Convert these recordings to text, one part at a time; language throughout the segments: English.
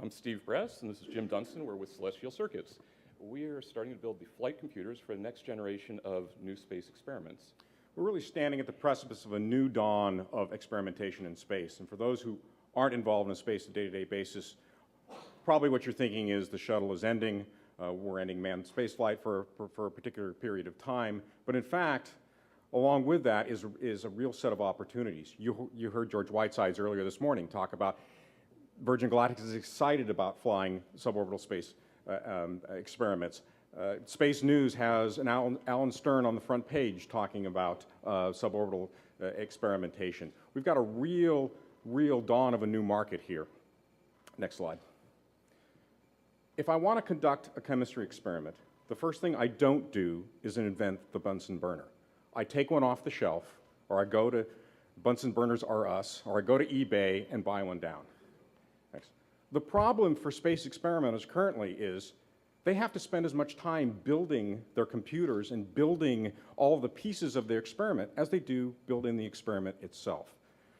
I'm Steve Bress, and this is Jim Dunstan. We're with Celestial Circuits. We are starting to build the flight computers for the next generation of new space experiments. We're really standing at the precipice of a new dawn of experimentation in space. And for those who aren't involved in space on a day-to-day basis, probably what you're thinking is the shuttle is ending, we're ending manned spaceflight for a particular period of time. But in fact, along with that is a real set of opportunities. You heard George Whitesides earlier this morning talk about Virgin Galactic is excited about flying suborbital space experiments. Space News has an Alan Stern on the front page talking about suborbital experimentation. We've got a real dawn of a new market here. Next slide. If I want to conduct a chemistry experiment, the first thing I don't do is invent the Bunsen burner. I take one off the shelf, or I go to Bunsen Burners R Us, or I go to eBay and buy one down. Next. The problem for space experimenters currently is they have to spend as much time building their computers and building all the pieces of their experiment as they do building the experiment itself.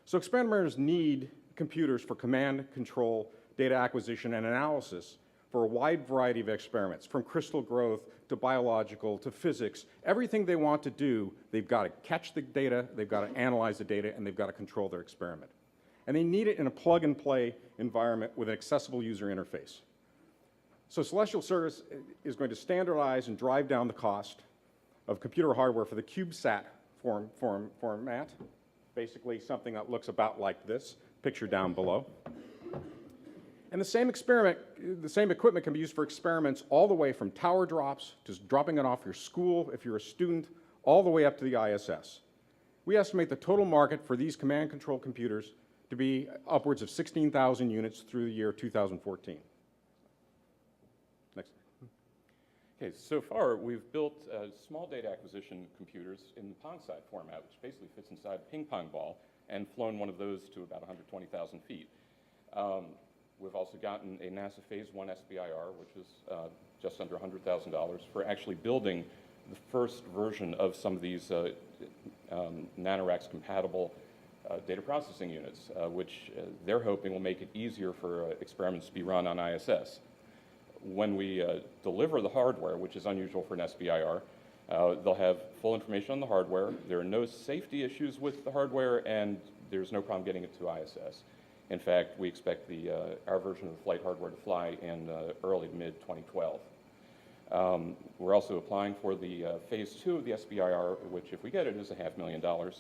So experimenters need computers for command, control, data acquisition, and analysis for a wide variety of experiments, from crystal growth to biological to physics. Everything they want to do, they've got to catch the data, they've got to analyze the data, and they've got to control their experiment. And they need it in a plug-and-play environment with an accessible user interface. So Celestial Circuits is going to standardize and drive down the cost of computer hardware for the CubeSat format, basically something that looks about like this, picture down below. And the same equipment can be used for experiments all the way from tower drops to dropping it off your school if you're a student, all the way up to the ISS. We estimate the total market for these command control computers to be upwards of 16,000 units through the year 2014. Next. Okay, so far we've built small data acquisition computers in the pong-side format, which basically fits inside a ping pong ball, and flown one of those to about 120,000 feet. We've also gotten a NASA Phase 1 SBIR, which is just under $100,000 for actually building the first version of some of these NanoRacks-compatible data processing units, which they're hoping will make it easier for experiments to be run on ISS. When we deliver the hardware, which is unusual for an SBIR, they'll have full information on the hardware. There are no safety issues with the hardware, and there's no problem getting it to ISS. In fact, we expect our version of the flight hardware to fly in early to mid-2012. We're also applying for the Phase 2 of the SBIR, which, if we get it, is $500,000.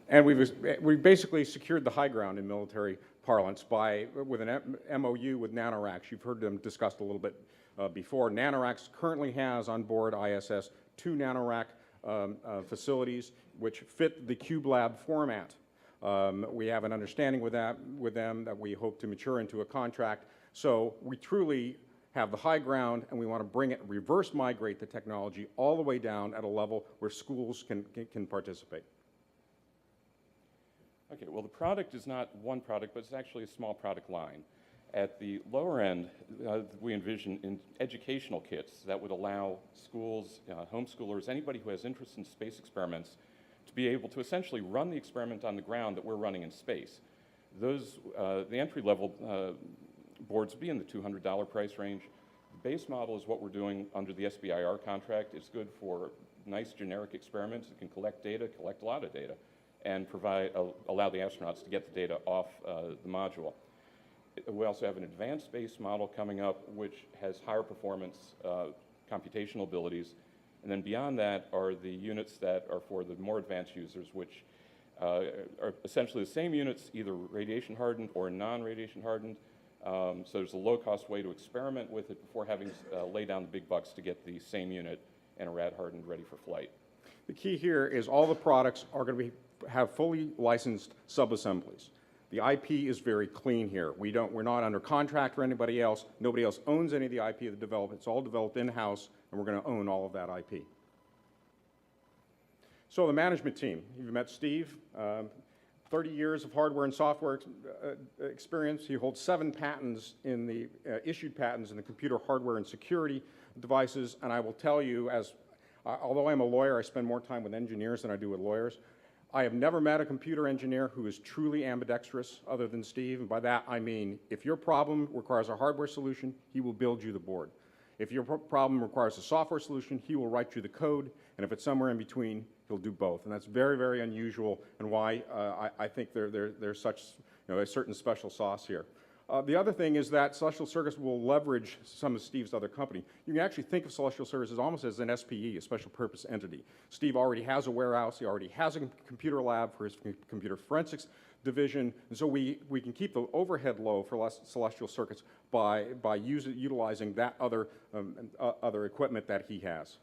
And we've basically secured the high ground in military parlance with an MOU with NanoRacks. You've heard them discussed a little bit before. NanoRacks currently has on board ISS 2 NanoRack facilities which fit the CubeLab format. We have an understanding with them that we hope to mature into a contract. So we truly have the high ground, and we want to reverse migrate the technology all the way down at a level where schools can participate. Okay, well, the product is not one product, but it's actually a small product line. At the lower end, we envision educational kits that would allow schools, homeschoolers, anybody who has interest in space experiments to be able to essentially run the experiment on the ground that we're running in space. Those, the entry-level boards would be in the $200 price range. The base model is what we're doing under the SBIR contract. It's good for nice generic experiments. It can collect a lot of data, and allow the astronauts to get the data off the module. We also have an advanced base model coming up, which has higher performance computational abilities. And then beyond that are the units that are for the more advanced users, which are essentially the same units, either radiation hardened or non-radiation hardened. So there's a low-cost way to experiment with it before having to lay down the big bucks to get the same unit and a rad hardened ready for flight. The key here is all the products are going to have fully licensed sub-assemblies. The IP is very clean here. We're not under contract for anybody else. Nobody else owns any of the IP of the development. It's all developed in-house, and we're going to own all of that IP. So the management team. You've met Steve. 30 years of hardware and software experience. He holds 7 patents in the issued patents in the computer hardware and security devices. And I will tell you, although I'm a lawyer, I spend more time with engineers than I do with lawyers. I have never met a computer engineer who is truly ambidextrous other than Steve, and by that I mean if your problem requires a hardware solution, he will build you the board. If your problem requires a software solution, he will write you the code, and if it's somewhere in between, he'll do both. And that's very, very unusual, and why I think there's such, a certain special sauce here. The other thing is that Celestial Circuits will leverage some of Steve's other company. You can actually think of Celestial Circuits almost as an SPE, a special purpose entity. Steve already has a warehouse, he already has a computer lab for his computer forensics division, and so we can keep the overhead low for Celestial Circuits by utilizing that other equipment that he has.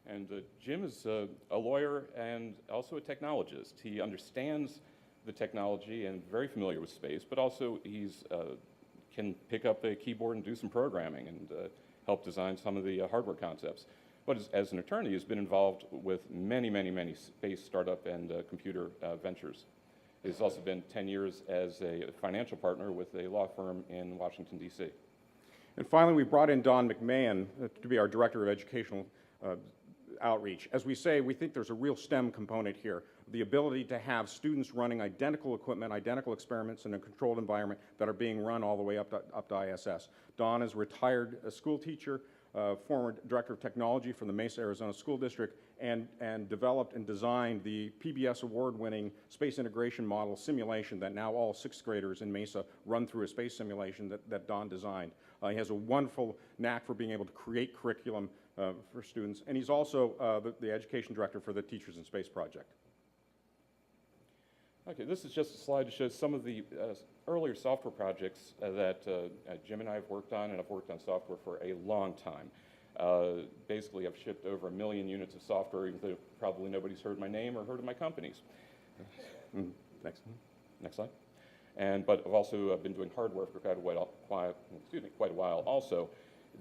And Jim is a lawyer and also a technologist. He understands the technology and very familiar with space, but also he's can pick up a keyboard and do some programming and help design some of the hardware concepts. But as an attorney, he's been involved with many space startup and computer ventures. He's also been 10 years as a financial partner with a law firm in Washington, D.C. And finally, we brought in Don McMahon to be our Director of Educational Outreach. As we say, we think there's a real STEM component here. The ability to have students running identical equipment, identical experiments in a controlled environment that are being run all the way up to ISS. Don is a retired school teacher, former Director of Technology for the Mesa, Arizona School District, and developed and designed the PBS award-winning space integration model simulation that now all sixth graders in Mesa run through a space simulation that Don designed. He has a wonderful knack for being able to create curriculum for students, and he's also the education director for the Teachers in Space project. Okay, this is just a slide to show some of the earlier software projects that Jim and I have worked on, and I've worked on software for a long time. Basically, I've shipped over 1 million units of software, even though probably nobody's heard my name or heard of my companies. Next slide. But I've also been doing hardware for quite a while also.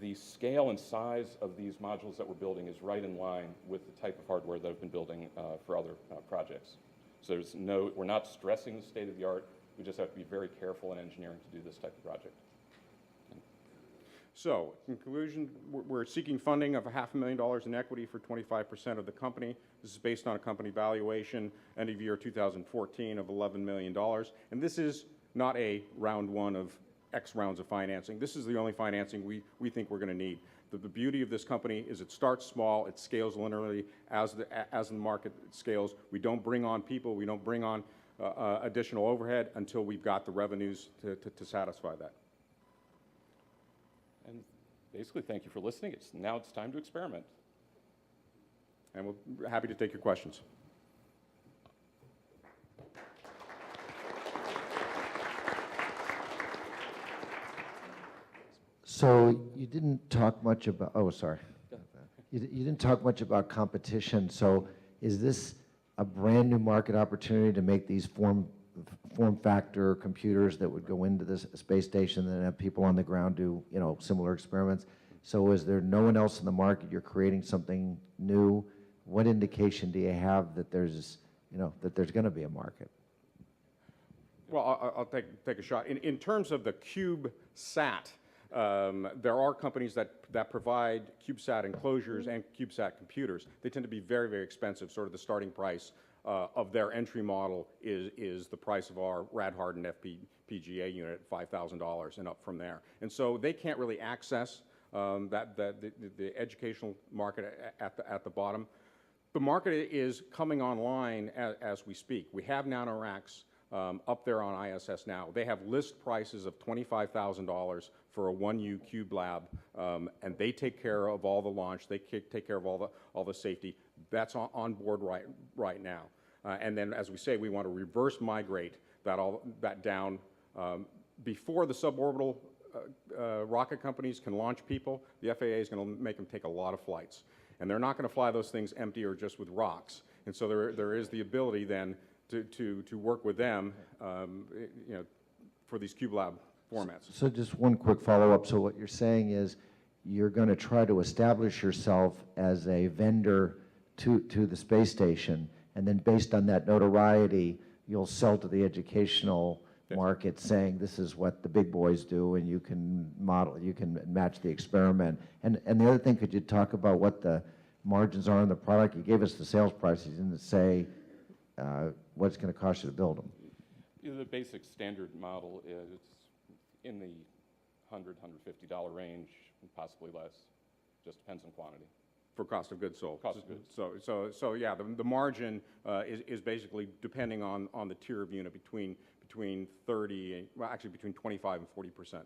The scale and size of these modules that we're building is right in line with the type of hardware that I've been building for other projects. So we're not stressing the state of the art. We just have to be very careful in engineering to do this type of project. So, in conclusion, we're seeking funding of $500,000 in equity for 25% of the company. This is based on a company valuation end of year 2014 of $11 million. And this is not a round one of X rounds of financing. This is the only financing we think we're going to need. The beauty of this company is it starts small, it scales linearly as the market scales. We don't bring on people, we don't bring on additional overhead until we've got the revenues to satisfy that. And basically, thank you for listening. Now it's time to experiment. And we're happy to take your questions. So you didn't talk much about, oh, sorry. You didn't talk much about competition. So is this a brand new market opportunity to make these form factor computers that would go into this space station and have people on the ground do, similar experiments? So is there no one else in the market? You're creating something new. What indication do you have that there's going to be a market? Well, I'll take a shot. In terms of the CubeSat, there are companies that provide CubeSat enclosures and CubeSat computers. They tend to be very, very expensive. Sort of the starting price of their entry model is the price of our rad-hardened FPGA unit at $5,000 and up from there. And so they can't really access the educational market at the bottom. The market is coming online as we speak. We have nanoracks up there on ISS now. They have list prices of $25,000 for a 1U cube lab, and they take care of all the launch. They take care of all the safety. That's on board right now. And then, as we say, we want to reverse migrate that down before the suborbital rocket companies can launch people. The FAA is going to make them take a lot of flights, and they're not going to fly those things empty or just with rocks. And so there is the ability then to work with them, for these CubeLab formats. So just one quick follow-up. So what you're saying is you're going to try to establish yourself as a vendor to the space station, and then based on that notoriety, you'll sell to the educational market saying this is what the big boys do, and you can match the experiment. And the other thing, could you talk about what the margins are on the product? You gave us the sales price. You didn't say what it's going to cost you to build them? The basic standard model is in the $100–$150 range, possibly less. Just depends on quantity. For cost of goods sold. Cost of goods. So yeah, the margin is basically depending on the tier of unit between 30, well, actually between 25 and 40%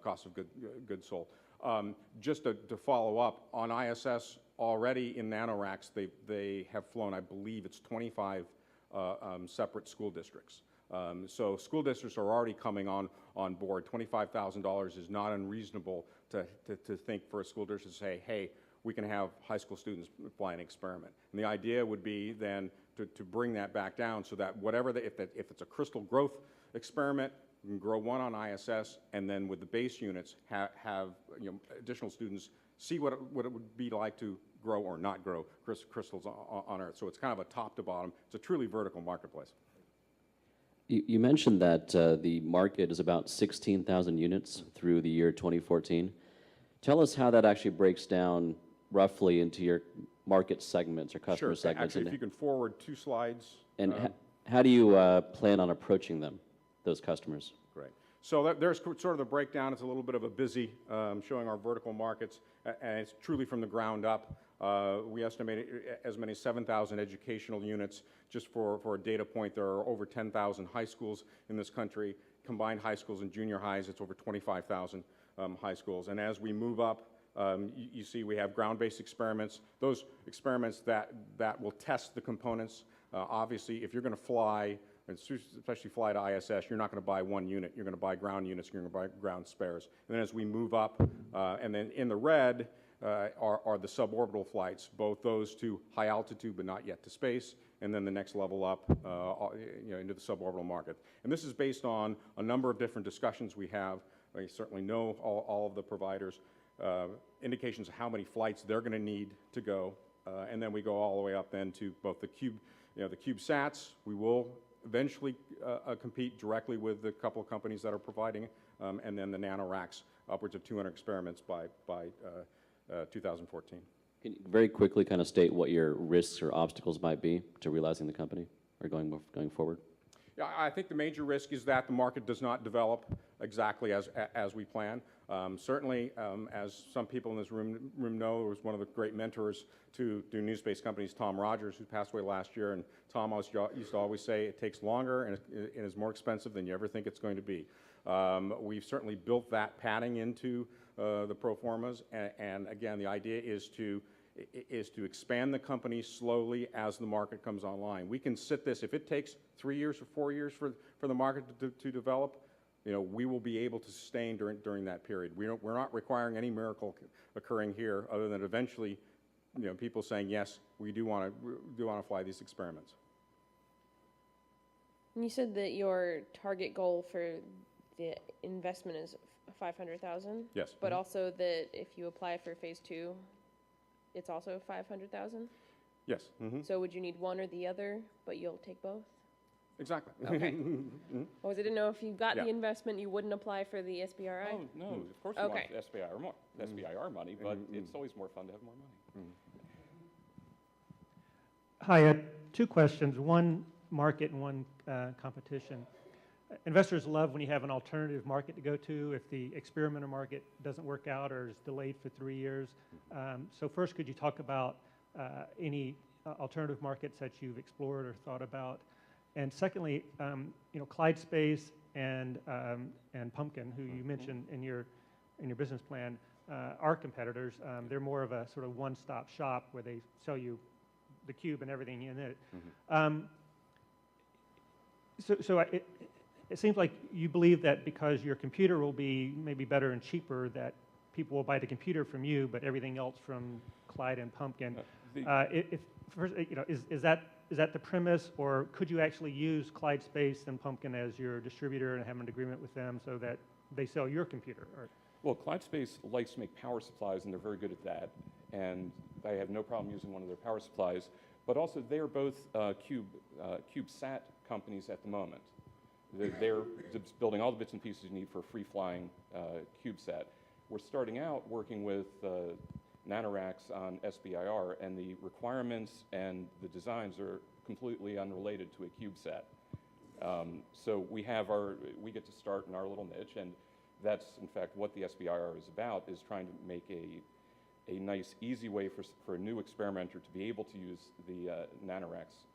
cost of goods sold. Just to follow up, on ISS already in nanoracks, they have flown, I believe it's 25 separate school districts. So school districts are already coming on board. $25,000 is not unreasonable to think for a school district to say, hey, we can have high school students fly an experiment. And the idea would be then to bring that back down so that whatever, if it's a crystal growth experiment, you can grow one on ISS, and then with the base units have additional students see what it would be like to grow or not grow crystals on Earth. So it's kind of a top to bottom. It's a truly vertical marketplace. You mentioned that the market is about 16,000 units through the year 2014. Tell us how that actually breaks down roughly into your market segments or customer segments. Actually, if you can forward 2 slides. And how do you plan on approaching them, those customers? Great. So there's sort of the breakdown. It's a little bit of a busy showing our vertical markets, and it's truly from the ground up. We estimate as many as 7,000 educational units. Just for a data point, there are over 10,000 high schools in this country. Combined high schools and junior highs, it's over 25,000 high schools. And as we move up, you see we have ground-based experiments. Those experiments that will test the components. Obviously, if you're going to fly, especially fly to ISS, you're not going to buy one unit. You're going to buy ground units. You're going to buy ground spares. And then as we move up, and then in the red are the suborbital flights, both those to high altitude but not yet to space, and then the next level up into the suborbital market. And this is based on a number of different discussions we have. We certainly know all of the providers, indications of how many flights they're going to need to go, and then we go all the way up then to both the CubeSats. We will eventually compete directly with the couple of companies that are providing, and then the nanoracks, upwards of 200 experiments by 2014. Can you very quickly kind of state what your risks or obstacles might be to realizing the company or going forward? Yeah, I think the major risk is that the market does not develop exactly as we plan. Certainly, as some people in this room know, was one of the great mentors to NewSpace companies, Tom Rogers, who passed away last year. And Tom used to always say, it takes longer and it is more expensive than you ever think it's going to be. We've certainly built that padding into the pro formas. And again, the idea is to expand the company slowly as the market comes online. We can sit this, if it takes 3 years or 4 years for the market to develop, we will be able to sustain during that period. We're not requiring any miracle occurring here, other than eventually, people saying, yes, we do want to fly these experiments. And you said that your target goal for the investment is 500,000. Yes. But also that if you apply for phase 2, it's also 500,000. Yes. Mm-hmm. So would you need one or the other, but you'll take both? Exactly. Okay. I didn't know if you got Yeah. the investment, you wouldn't apply for the SBRI. Oh, no, of course we Okay. want SBIR money, but it's always more fun to have more money. Hi, 2 questions, one market and one competition. Investors love when you have an alternative market to go to if the experimenter market doesn't work out or is delayed for 3 years. So first, could you talk about any alternative markets that you've explored or thought about? And secondly, Clyde Space and Pumpkin, who you mentioned in your business plan, are competitors. They're more of a sort of one-stop shop where they sell you the cube and everything in it. So it seems like you believe that because your computer will be maybe better and cheaper, that people will buy the computer from you, but everything else from Clyde and Pumpkin. Is that the premise, or could you actually use Clyde Space and Pumpkin as your distributor and have an agreement with them so that they sell your computer? Or? Well, Clyde Space likes to make power supplies, and they're very good at that. And I have no problem using one of their power supplies. But also, they're both CubeSat companies at the moment. They're building all the bits and pieces you need for a free-flying CubeSat. We're starting out working with nanoracks on SBIR, and the requirements and the designs are completely unrelated to a CubeSat. So we get to start in our little niche, and that's in fact what the SBIR is about, is trying to make a nice, easy way for a new experimenter to be able to use the NanoRacks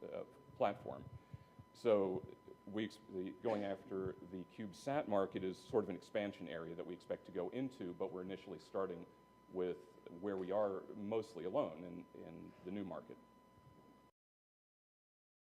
platform. So going after the CubeSat market is sort of an expansion area that we expect to go into, but we're initially starting with where we are mostly alone in the new market.